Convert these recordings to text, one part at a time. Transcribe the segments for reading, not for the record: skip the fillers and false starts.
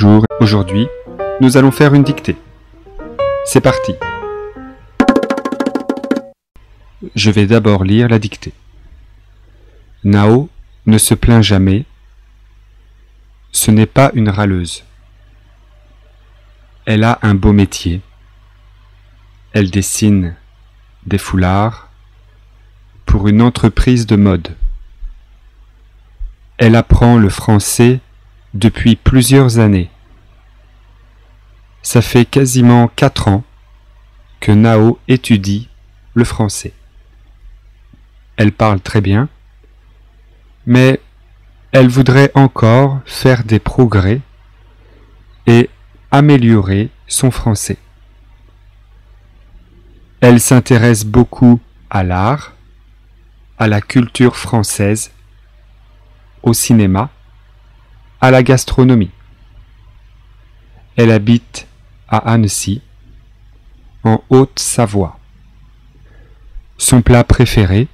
Bonjour, aujourd'hui, nous allons faire une dictée. C'est parti. Je vais d'abord lire la dictée. Nao ne se plaint jamais. Ce n'est pas une râleuse. Elle a un beau métier. Elle dessine des foulards pour une entreprise de mode. Elle apprend le français depuis plusieurs années. Ça fait quasiment 4 ans que Nao étudie le français. Elle parle très bien, mais elle voudrait encore faire des progrès et améliorer son français. Elle s'intéresse beaucoup à l'art, à la culture française, au cinéma, à la gastronomie. Elle habite à Annecy, en Haute-Savoie. Son plat préféré,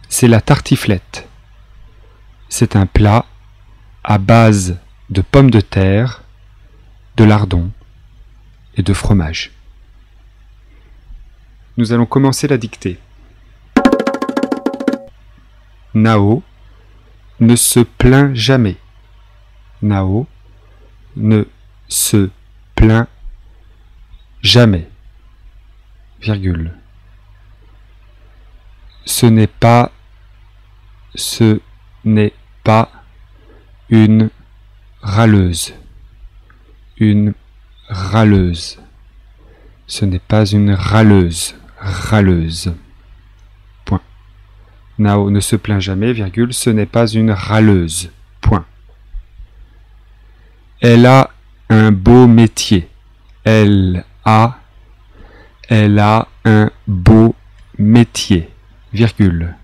c'est la tartiflette. C'est un plat à base de pommes de terre, de lardons et de fromage. Nous allons commencer la dictée. Nao ne se plaint jamais. Nao ne se plaint jamais. Virgule. Ce n'est pas une râleuse. Une râleuse. Ce n'est pas une râleuse. Râleuse. Point. Nao ne se plaint jamais, virgule, ce n'est pas une râleuse. Point. Elle a un beau métier. Elle a un beau métier, virgule.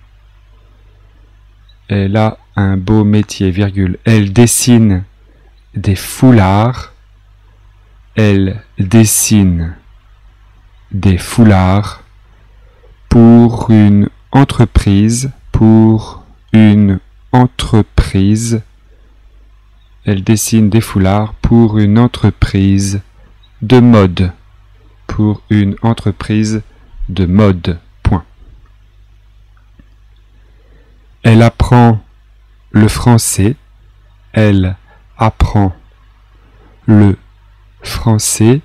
Elle a un beau métier, virgule. Elle dessine des foulards. Elle dessine des foulards pour une entreprise, Elle dessine des foulards pour une entreprise de mode. Pour une entreprise de mode. Point. Elle apprend le français. Elle apprend le français.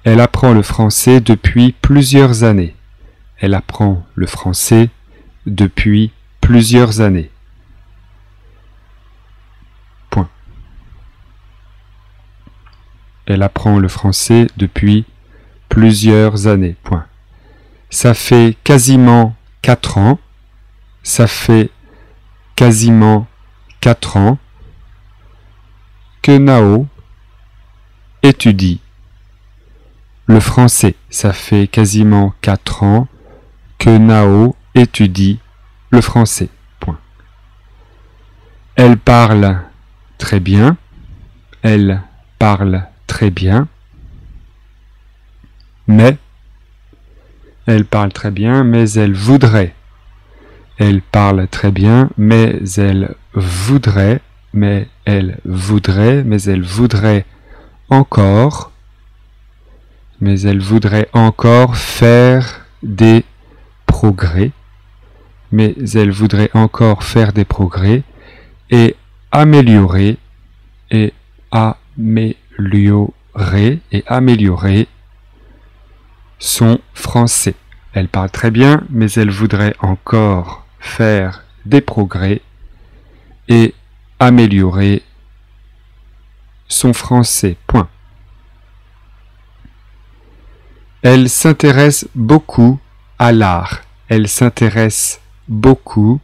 Elle apprend le français depuis plusieurs années. Elle apprend le français depuis plusieurs années. Point. Elle apprend le français depuis plusieurs années. Point. Ça fait quasiment 4 ans. Ça fait quasiment 4 ans que Nao étudie le français. Ça fait quasiment 4 ans que Nao étudie le français. Point. Elle parle très bien. Elle parle très bien. Mais elle parle très bien, mais elle voudrait. Elle parle très bien, mais elle voudrait, mais elle voudrait encore, faire des progrès, et améliorer son français. Elle parle très bien, mais elle voudrait encore faire des progrès et améliorer son français. Point. Elle s'intéresse beaucoup à l'art. Elle s'intéresse beaucoup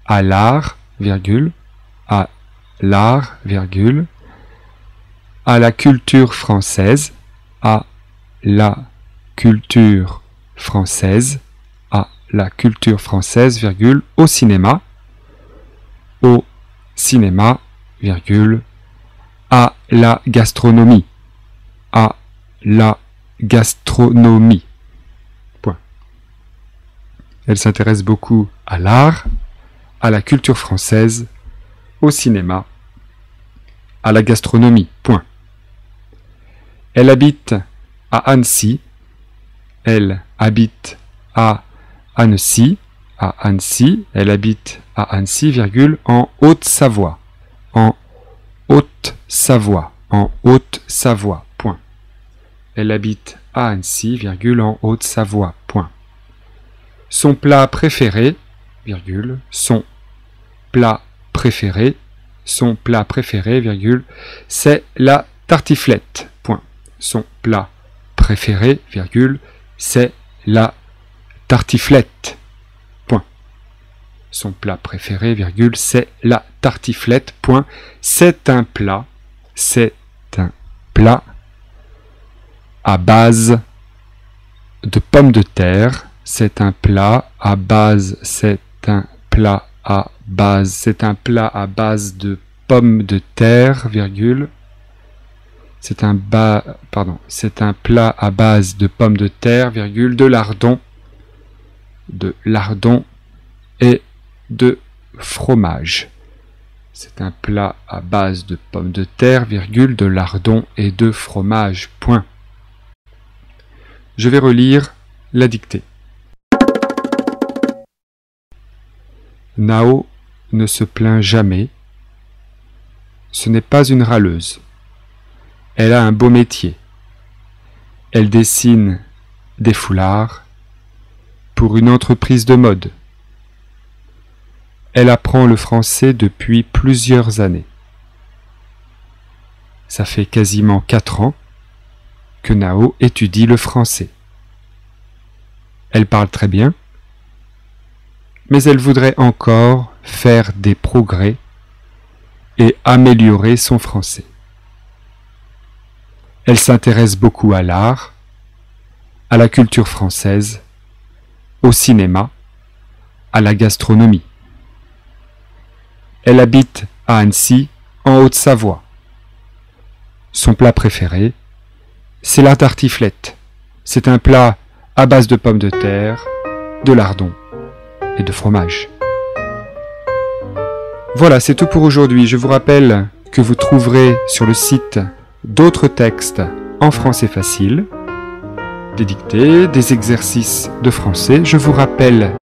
à l'art, virgule, à la culture française, virgule, au cinéma, virgule, à la gastronomie, Point. Elle s'intéresse beaucoup à l'art, à la culture française, au cinéma, à la gastronomie. Point. Elle habite à Annecy. Elle habite à Annecy. À Annecy. Elle habite à Annecy, virgule, en Haute-Savoie. En Haute-Savoie. En Haute-Savoie. Point. Elle habite à Annecy, virgule, en Haute-Savoie. Point. Son plat préféré, virgule, son plat préféré, virgule, c'est la tartiflette. Point. Son plat préféré, virgule, c'est la tartiflette. Point. Son plat préféré, virgule, c'est la tartiflette. Point. C'est un plat à base de pommes de terre. C'est un plat à base de pommes de terre, virgule. C'est un plat à base de pommes de terre, virgule, de lardons et de fromage. C'est un plat à base de pommes de terre, virgule, de lardons et de fromage. Point. Je vais relire la dictée. Nao ne se plaint jamais. Ce n'est pas une râleuse. Elle a un beau métier. Elle dessine des foulards pour une entreprise de mode. Elle apprend le français depuis plusieurs années. Ça fait quasiment 4 ans que Nao étudie le français. Elle parle très bien, mais elle voudrait encore faire des progrès et améliorer son français. Elle s'intéresse beaucoup à l'art, à la culture française, au cinéma, à la gastronomie. Elle habite à Annecy, en Haute-Savoie. Son plat préféré, c'est la tartiflette. C'est un plat à base de pommes de terre, de lardons et de fromage. Voilà, c'est tout pour aujourd'hui. Je vous rappelle que vous trouverez sur le site d'autres textes en français facile, des dictées, des exercices de français. Je vous rappelle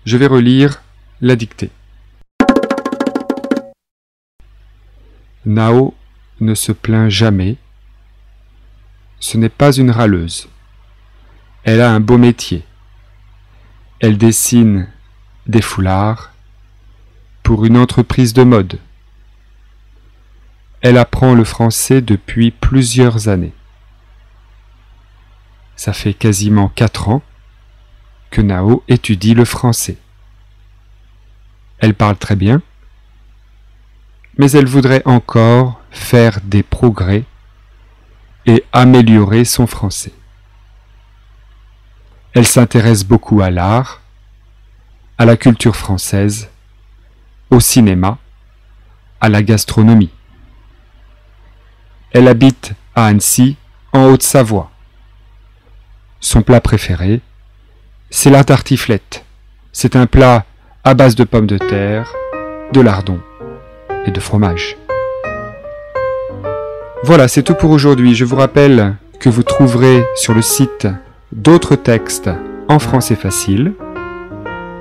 Je vais relire la dictée. Nao ne se plaint jamais. Ce n'est pas une râleuse. Elle a un beau métier. Elle dessine des foulards pour une entreprise de mode. Elle apprend le français depuis plusieurs années. Ça fait quasiment 4 ans que Nao étudie le français. Elle parle très bien, mais elle voudrait encore faire des progrès et améliorer son français. Elle s'intéresse beaucoup à l'art, à la culture française, au cinéma, à la gastronomie. Elle habite à Annecy, en Haute-Savoie. Son plat préféré, c'est la tartiflette. C'est un plat à base de pommes de terre, de lardons et de fromage. Voilà, c'est tout pour aujourd'hui. Je vous rappelle que vous trouverez sur le site d'autres textes en français facile,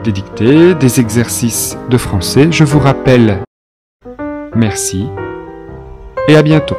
des dictées, des exercices de français. Je vous rappelle, merci et à bientôt.